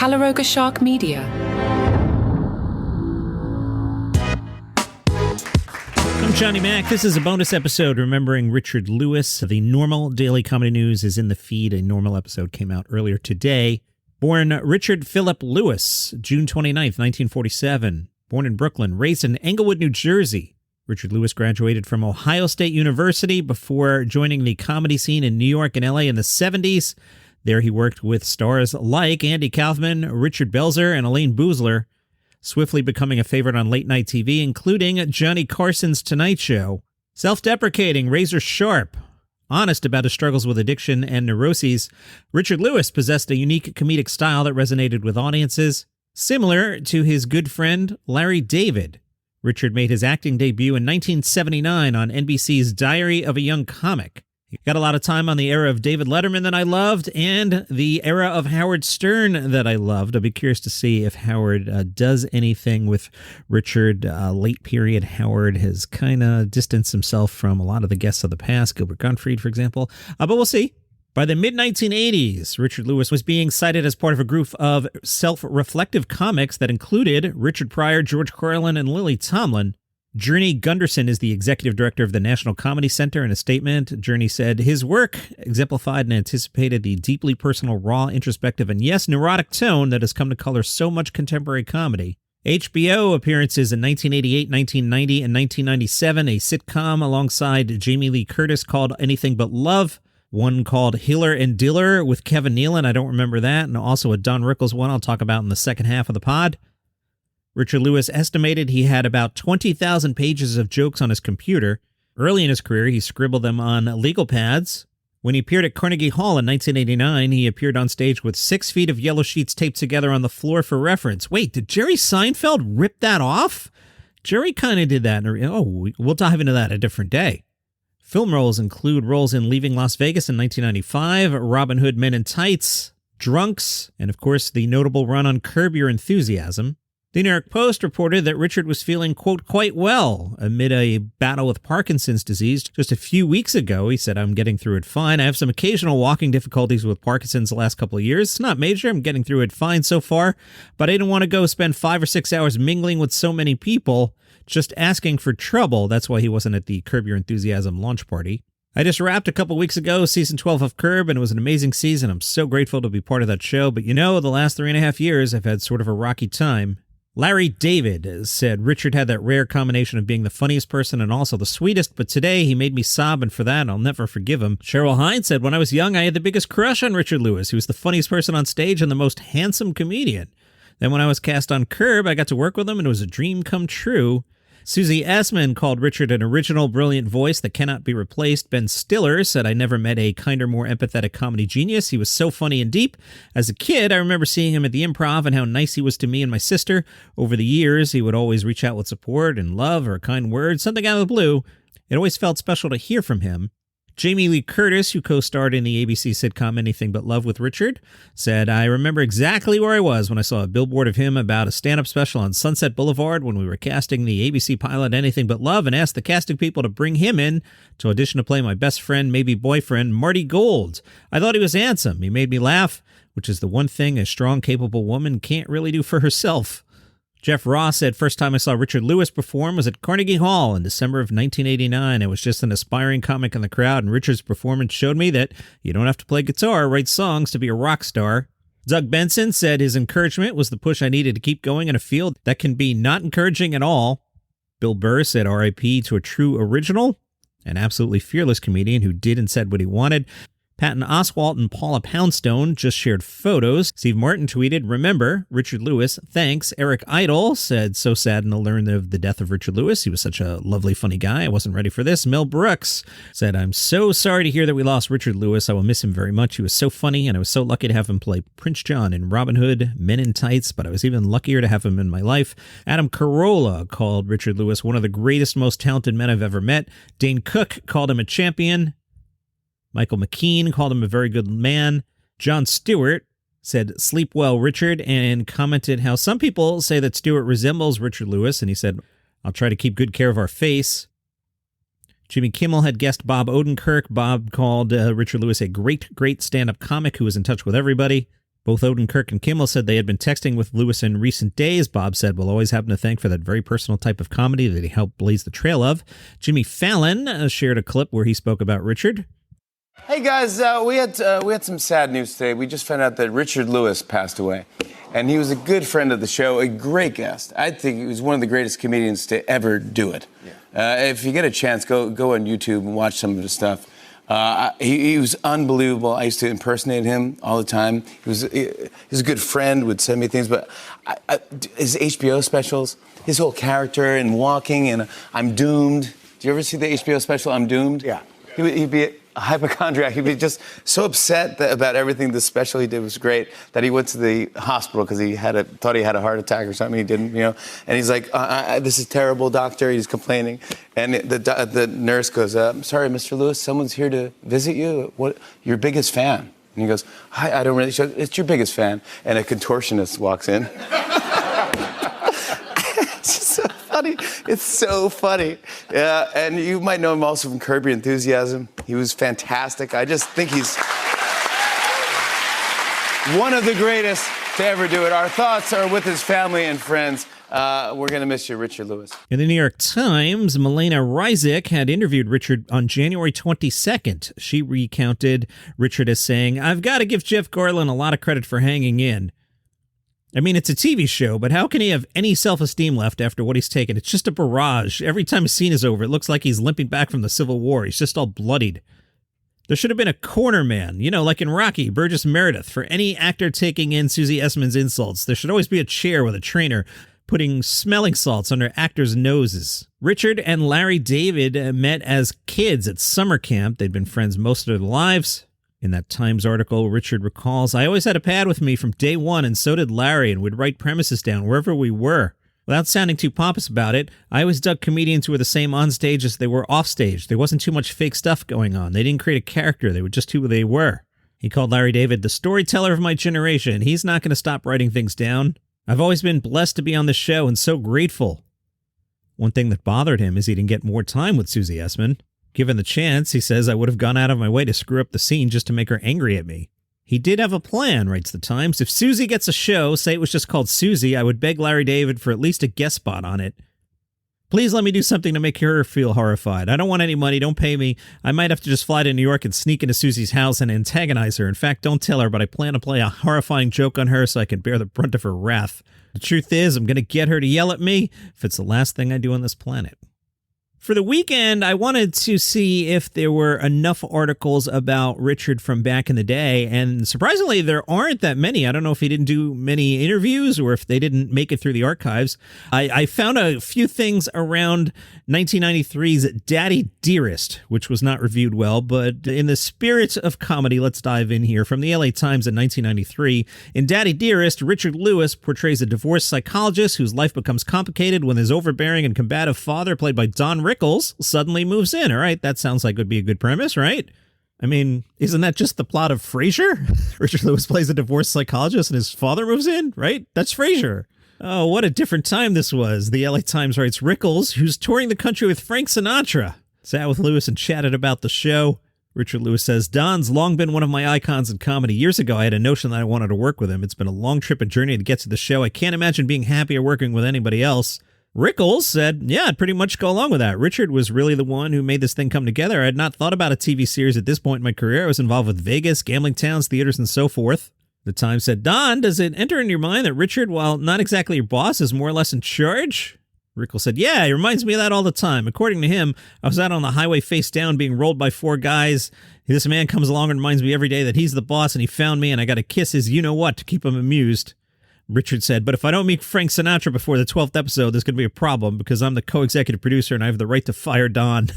Calaroga Shark Media. I'm Johnny Mac. This is a bonus episode remembering Richard Lewis. The normal daily comedy news is in the feed. A normal episode came out earlier today. Born Richard Philip Lewis, June 29th, 1947. Born in Brooklyn, raised in Englewood, New Jersey. Richard Lewis graduated from Ohio State University before joining the comedy scene in New York and LA in the 70s. There he worked with stars like Andy Kaufman, Richard Belzer, and Elaine Boosler, swiftly becoming a favorite on late-night TV, including Johnny Carson's Tonight Show. Self-deprecating, razor sharp, honest about his struggles with addiction and neuroses, Richard Lewis possessed a unique comedic style that resonated with audiences, similar to his good friend Larry David. Richard made his acting debut in 1979 on NBC's Diary of a Young Comic. He got a lot of time on the era of David Letterman that I loved and the era of Howard Stern that I loved. I'll be curious to see if Howard does anything with Richard. Late period Howard has kind of distanced himself from a lot of the guests of the past, Gilbert Gottfried, for example, but we'll see. By the mid-1980s, Richard Lewis was being cited as part of a group of self-reflective comics that included Richard Pryor, George Carlin, and Lily Tomlin. Journey Gunderson is the executive director of the National Comedy Center. In a statement, Journey said, his work exemplified and anticipated the deeply personal, raw, introspective, and yes, neurotic tone that has come to color so much contemporary comedy. HBO appearances in 1988, 1990, and 1997, a sitcom alongside Jamie Lee Curtis called Anything But Love. One called Hiller and Diller with Kevin Nealon. I don't remember that. And also a Don Rickles one I'll talk about in the second half of the pod. Richard Lewis estimated he had about 20,000 pages of jokes on his computer. Early in his career, he scribbled them on legal pads. When he appeared at Carnegie Hall in 1989, he appeared on stage with 6 feet of yellow sheets taped together on the floor for reference. Wait, did Jerry Seinfeld rip that off? Jerry kind of did that. We'll dive into that a different day. Film roles include roles in Leaving Las Vegas in 1995, Robin Hood Men in Tights, Drunks, and of course the notable run on Curb Your Enthusiasm. The New York Post reported that Richard was feeling, quote, quite well amid a battle with Parkinson's disease. Just a few weeks ago, he said, I'm getting through it fine. I have some occasional walking difficulties with Parkinson's the last couple of years. It's not major. I'm getting through it fine so far, but I didn't want to go spend 5 or 6 hours mingling with so many people, just asking for trouble. That's why he wasn't at the Curb Your Enthusiasm launch party. I just wrapped a couple weeks ago, season 12 of Curb, and it was an amazing season. I'm so grateful to be part of that show. But the last 3.5 years, I've had sort of a rocky time. Larry David said Richard had that rare combination of being the funniest person and also the sweetest, but today he made me sob, and for that, I'll never forgive him. Cheryl Hines said, when I was young, I had the biggest crush on Richard Lewis. He was the funniest person on stage and the most handsome comedian. Then when I was cast on Curb, I got to work with him, and it was a dream come true. Susie Essman called Richard an original, brilliant voice that cannot be replaced. Ben Stiller said, I never met a kinder, more empathetic comedy genius. He was so funny and deep. As a kid, I remember seeing him at the Improv and how nice he was to me and my sister. Over the years, he would always reach out with support and love or a kind word, something out of the blue. It always felt special to hear from him. Jamie Lee Curtis, who co-starred in the ABC sitcom Anything But Love with Richard, said, I remember exactly where I was when I saw a billboard of him about a stand-up special on Sunset Boulevard when we were casting the ABC pilot Anything But Love, and asked the casting people to bring him in to audition to play my best friend, maybe boyfriend, Marty Gold. I thought he was handsome. He made me laugh, which is the one thing a strong, capable woman can't really do for herself. Jeff Ross said, first time I saw Richard Lewis perform was at Carnegie Hall in December of 1989. I was just an aspiring comic in the crowd, and Richard's performance showed me that you don't have to play guitar or write songs to be a rock star. Doug Benson said his encouragement was the push I needed to keep going in a field that can be not encouraging at all. Bill Burr said R.I.P. to a true original, an absolutely fearless comedian who did and said what he wanted. Patton Oswalt and Paula Poundstone just shared photos. Steve Martin tweeted, remember, Richard Lewis, thanks. Eric Idle said, so saddened to learn of the death of Richard Lewis. He was such a lovely, funny guy. I wasn't ready for this. Mel Brooks said, I'm so sorry to hear that we lost Richard Lewis. I will miss him very much. He was so funny, and I was so lucky to have him play Prince John in Robin Hood, Men in Tights, but I was even luckier to have him in my life. Adam Carolla called Richard Lewis one of the greatest, most talented men I've ever met. Dane Cook called him a champion. Michael McKean called him a very good man. Jon Stewart said, sleep well, Richard, and commented how some people say that Stewart resembles Richard Lewis, and he said, I'll try to keep good care of our face. Jimmy Kimmel had guest Bob Odenkirk. Bob called Richard Lewis a great, great stand-up comic who was in touch with everybody. Both Odenkirk and Kimmel said they had been texting with Lewis in recent days. Bob said, we'll always have him to thank for that very personal type of comedy that he helped blaze the trail of. Jimmy Fallon shared a clip where he spoke about Richard. Hey guys, we had some sad news today. We just found out that Richard Lewis passed away. And he was a good friend of the show, a great guest. I think he was one of the greatest comedians to ever do it. Yeah. If you get a chance, go on YouTube and watch some of his stuff. He was unbelievable. I used to impersonate him all the time. He was a good friend, would send me things. But his HBO specials, his whole character and walking and I'm Doomed. Do you ever see the HBO special, I'm Doomed? Yeah. He'd be a hypochondriac. He'd be just so upset about everything. The special he did was great that he went to the hospital because he thought he had a heart attack or something. He didn't, And he's like, "This is terrible, doctor." He's complaining, and the nurse goes, "I'm sorry, Mr. Lewis. Someone's here to visit you. What? Your biggest fan?" And he goes, "Hi, I don't really." She goes, "It's your biggest fan." And a contortionist walks in. It's so funny. Yeah, and you might know him also from Curb Your Enthusiasm. He was fantastic. I just think he's one of the greatest to ever do it. Our thoughts are with his family and friends. We're going to miss you, Richard Lewis. In the New York Times, Milena Ryzik had interviewed Richard on January 22nd. She recounted Richard as saying, "I've got to give Jeff Garlin a lot of credit for hanging in. I mean, it's a TV show, but how can he have any self-esteem left after what he's taken? It's just a barrage. Every time a scene is over, it looks like he's limping back from the Civil War. He's just all bloodied. There should have been a corner man, like in Rocky, Burgess Meredith, for any actor taking in Susie Essman's insults. There should always be a chair with a trainer putting smelling salts under actors' noses." Richard and Larry David met as kids at summer camp. They'd been friends most of their lives. In that Times article, Richard recalls, "I always had a pad with me from day one, and so did Larry, and we'd write premises down wherever we were. Without sounding too pompous about it, I always dug comedians who were the same on stage as they were off stage. There wasn't too much fake stuff going on. They didn't create a character. They were just who they were." He called Larry David the storyteller of my generation. He's not going to stop writing things down. "I've always been blessed to be on this show and so grateful." One thing that bothered him is he didn't get more time with Susie Essman. Given the chance, he says, "I would have gone out of my way to screw up the scene just to make her angry at me." He did have a plan, writes the Times. "If Susie gets a show, say it was just called Susie, I would beg Larry David for at least a guest spot on it. Please let me do something to make her feel horrified. I don't want any money, don't pay me. I might have to just fly to New York and sneak into Susie's house and antagonize her. In fact, don't tell her, but I plan to play a horrifying joke on her so I can bear the brunt of her wrath. The truth is, I'm going to get her to yell at me if it's the last thing I do on this planet." For the weekend, I wanted to see if there were enough articles about Richard from back in the day, and surprisingly, there aren't that many. I don't know if he didn't do many interviews or if they didn't make it through the archives. I found a few things around 1993's Daddy Dearest, which was not reviewed well, but in the spirit of comedy, let's dive in here. From the LA Times in 1993, in Daddy Dearest, Richard Lewis portrays a divorced psychologist whose life becomes complicated when his overbearing and combative father, played by Don Rickles, suddenly moves in. All right, that sounds like it would be a good premise, right? I mean, isn't that just the plot of Frasier? Richard Lewis plays a divorced psychologist and his father moves in, right? That's Frasier. Oh, what a different time this was. The LA Times writes, Rickles, who's touring the country with Frank Sinatra, sat with Lewis and chatted about the show. Richard Lewis says, Don's long been one of my icons in comedy. Years ago, I had a notion that I wanted to work with him. It's been a long trip and journey to get to the show. I can't imagine being happier working with anybody else. Rickles said, yeah, I'd pretty much go along with that. Richard was really the one who made this thing come together. I had not thought about a TV series at this point in my career. I was involved with Vegas, gambling towns, theaters, and so forth. The Times said, Don, does it enter into your mind that Richard, while not exactly your boss, is more or less in charge? Rickles said, yeah, he reminds me of that all the time. According to him, I was out on the highway face down being rolled by four guys. This man comes along and reminds me every day that he's the boss and he found me and I got to kiss his you-know-what to keep him amused. Richard said, but if I don't meet Frank Sinatra before the 12th episode, there's going to be a problem because I'm the co-executive producer and I have the right to fire Don.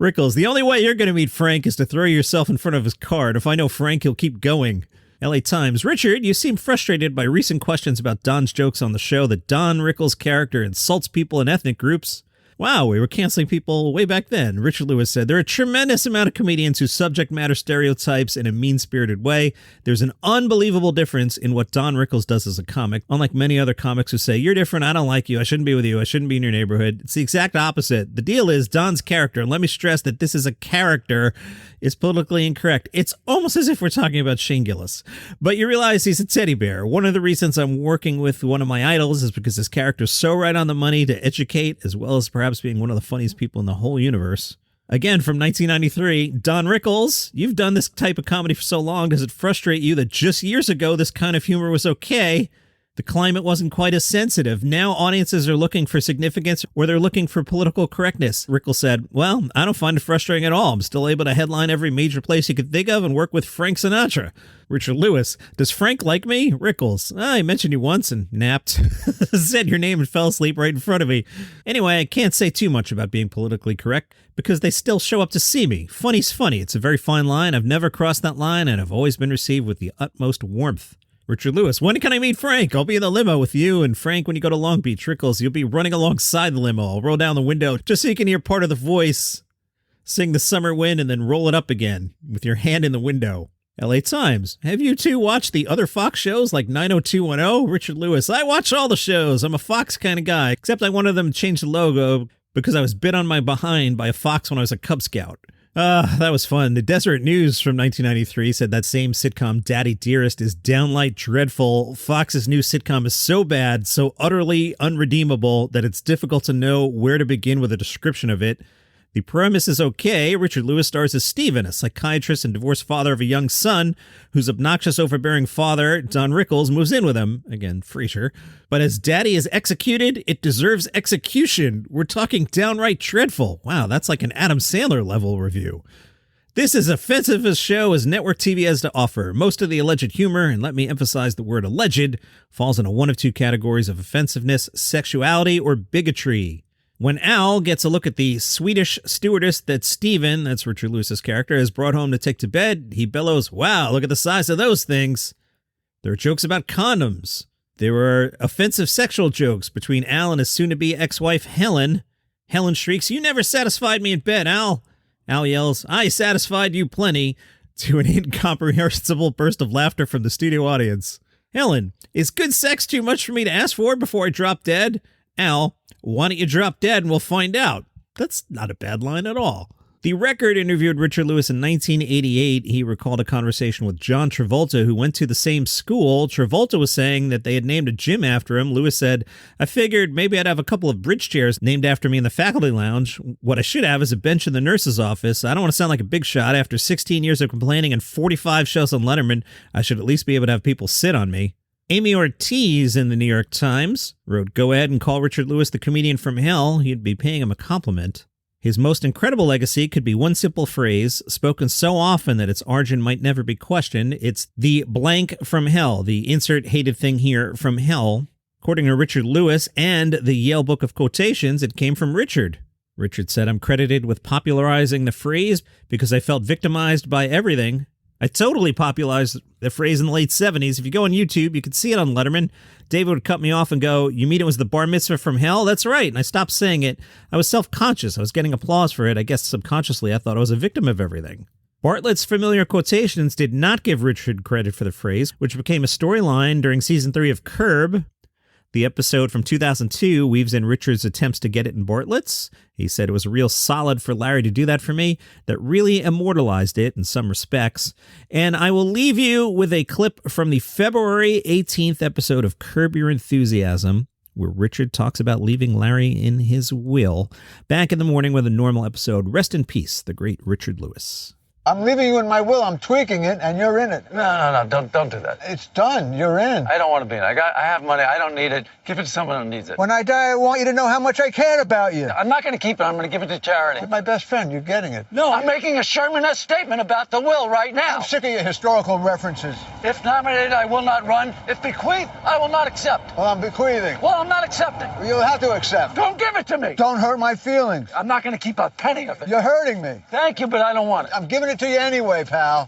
Rickles, the only way you're going to meet Frank is to throw yourself in front of his car. And if I know Frank, he'll keep going. LA Times, Richard, you seem frustrated by recent questions about Don's jokes on the show that Don Rickles' character insults people in ethnic groups. Wow, we were canceling people way back then. Richard Lewis said, there are a tremendous amount of comedians who subject matter stereotypes in a mean-spirited way. There's an unbelievable difference in what Don Rickles does as a comic. Unlike many other comics who say, you're different, I don't like you, I shouldn't be with you, I shouldn't be in your neighborhood. It's the exact opposite. The deal is Don's character, and let me stress that this is a character, is politically incorrect. It's almost as if we're talking about Shane Gillis. But you realize he's a teddy bear. One of the reasons I'm working with one of my idols is because his character's so right on the money to educate, as well as perhaps being one of the funniest people in the whole universe. Again, from 1993, Don Rickles, you've done this type of comedy for so long, does it frustrate you that just years ago this kind of humor was okay? The climate wasn't quite as sensitive. Now audiences are looking for significance or they're looking for political correctness. Rickles said, well, I don't find it frustrating at all. I'm still able to headline every major place you could think of and work with Frank Sinatra. Richard Lewis, does Frank like me? Rickles, I mentioned you once and napped. Said your name and fell asleep right in front of me. Anyway, I can't say too much about being politically correct because they still show up to see me. Funny's funny. It's a very fine line. I've never crossed that line and I've always been received with the utmost warmth. Richard Lewis, when can I meet Frank? I'll be in the limo with you and Frank when you go to Long Beach. Rickles, you'll be running alongside the limo. I'll roll down the window just so you can hear part of the voice. Sing The Summer Wind and then roll it up again with your hand in the window. LA Times, have you two watched the other Fox shows like 90210? Richard Lewis, I watch all the shows. I'm a Fox kind of guy, except I wanted them to change the logo because I was bit on my behind by a fox when I was a Cub Scout. That was fun. The Deseret News from 1993 said that same sitcom, Daddy Dearest, is downright dreadful. Fox's new sitcom is so bad, so utterly unredeemable, that it's difficult to know where to begin with a description of it. The premise is okay. Richard Lewis stars as Stephen, a psychiatrist and divorced father of a young son whose obnoxious, overbearing father, Don Rickles, moves in with him. Again, Frasier. But as Daddy is executed, it deserves execution. We're talking downright dreadful. Wow, that's like an Adam Sandler level review. This is offensive a show as network TV has to offer. Most of the alleged humor, and let me emphasize the word alleged, falls into one of two categories of offensiveness, sexuality, or bigotry. When Al gets a look at the Swedish stewardess that Stephen, that's Richard Lewis's character, has brought home to take to bed, he bellows, wow, look at the size of those things. There are jokes about condoms. There were offensive sexual jokes between Al and his soon-to-be ex-wife, Helen. Helen shrieks, you never satisfied me in bed, Al. Al yells, I satisfied you plenty, to an incomprehensible burst of laughter from the studio audience. Helen, is good sex too much for me to ask for before I drop dead? Al, why don't you drop dead and we'll find out? That's not a bad line at all. The Record interviewed Richard Lewis in 1988. He recalled a conversation with John Travolta, who went to the same school. Travolta was saying that they had named a gym after him. Lewis said, I figured maybe I'd have a couple of bridge chairs named after me in the faculty lounge. What I should have is a bench in the nurse's office. I don't want to sound like a big shot. After 16 years of complaining and 45 shows on Letterman, I should at least be able to have people sit on me. Amy Ortiz in the New York Times wrote, go ahead and call Richard Lewis the comedian from hell. You'd be paying him a compliment. His most incredible legacy could be one simple phrase, spoken so often that its origin might never be questioned. It's the blank from hell, the insert hated thing here from hell. According to Richard Lewis and the Yale Book of Quotations, it came from Richard. Richard said, I'm credited with popularizing the phrase because I felt victimized by everything. I totally popularized the phrase in the late 70s. If you go on YouTube, you can see it on Letterman. David would cut me off and go, you mean it was the bar mitzvah from hell? That's right. And I stopped saying it. I was self-conscious. I was getting applause for it. I guess subconsciously I thought I was a victim of everything. Bartlett's familiar quotations did not give Richard credit for the phrase, which became a storyline during season 3 of Curb. The episode from 2002 weaves in Richard's attempts to get it in Bartlett's. He said it was a real solid for Larry to do that for me. That really immortalized it in some respects. And I will leave you with a clip from the February 18th episode of Curb Your Enthusiasm, where Richard talks about leaving Larry in his will. Back in the morning with a normal episode. Rest in peace, the great Richard Lewis. I'm leaving you in my will. I'm tweaking it, and you're in it. No, don't do that. It's done. You're in. I don't want to be in. I have money. I don't need it. Give it to someone who needs it. When I die, I want you to know how much I cared about you. I'm not going to keep it. I'm going to give it to charity. You're my best friend. You're getting it. No, I'm making a Sherman-esque statement about the will right now. I'm sick of your historical references. If nominated, I will not run. If bequeathed, I will not accept. Well, I'm bequeathing. Well, I'm not accepting. You'll have to accept. Don't give it to me. Don't hurt my feelings. I'm not going to keep a penny of it. You're hurting me. Thank you, but I don't want it. I'm giving it to you anyway, pal.